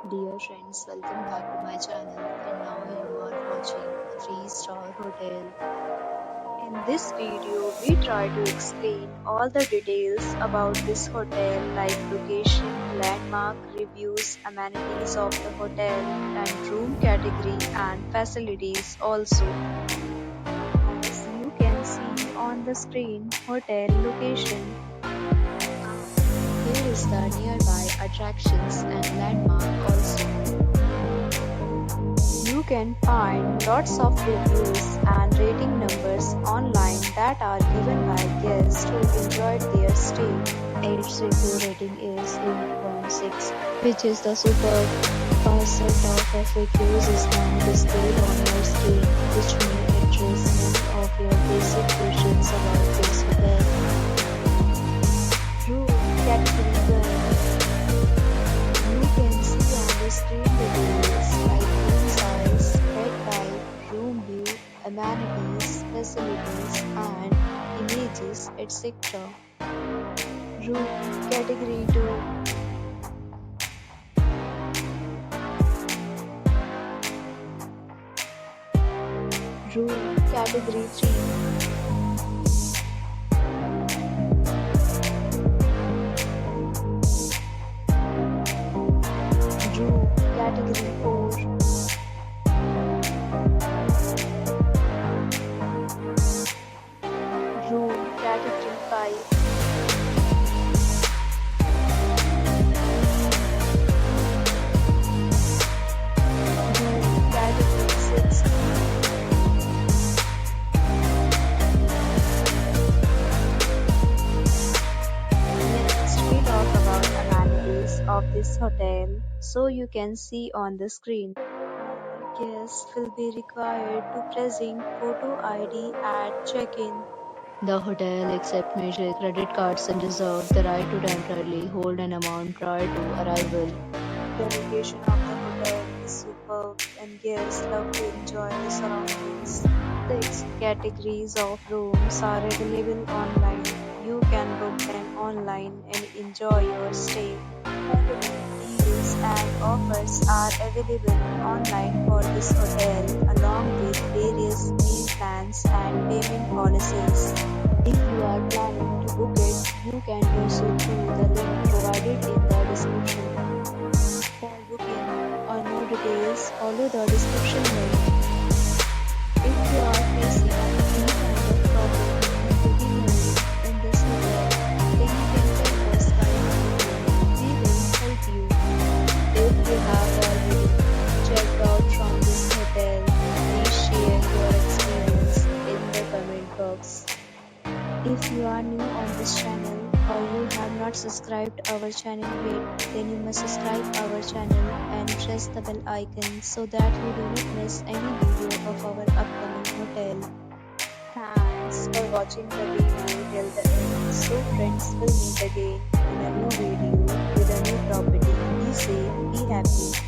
Dear friends, welcome back to my channel, and now you are watching a 3-star hotel. In this video, we try to explain all the details about this hotel like location, landmark, reviews, amenities of the hotel, and room category and facilities also. As you can see on the screen, hotel location. Here is the nearby attractions and landmark also. You can find lots of reviews and rating numbers online that are given by guests who enjoyed their stay. Its review rating is 8.6, which is the superb. Percent of FAQs is now displayed on your screen, which may address many of your basic questions about this hotel. Room category 1. You can see on the screen details like room size, bed type, room view, amenities, facilities, and images, etc. Room category 2. Room category 3. Room category 4. Room category 5. Room category 6. Next, we talk about amenities of this hotel, so you can see on the screen. Guests will be required to present photo ID at check-in. The hotel accepts major credit cards and reserves the right to temporarily hold an amount prior to arrival. The location of the hotel is superb and guests love to enjoy the surroundings. 6 categories of rooms are available online. You can book them online and enjoy your stay. Deals and offers are available online for this hotel along with various meal plans and payment policies. If you are planning to book it, you can do so through the link provided in the description. For booking or more details, follow the description link. If you are facing any kind of problem in booking a room in this hotel, then you can tell us by emailing. We will help you. If you have already checked out from this hotel, please share your experience in the comment box. If you are new on this channel or you have not subscribed our channel yet, then you must subscribe our channel and press the bell icon so that you do not miss any video of our upcoming hotel. Thanks for watching the video till the end. So friends, will meet again in a new video with a new property. Be safe, be happy.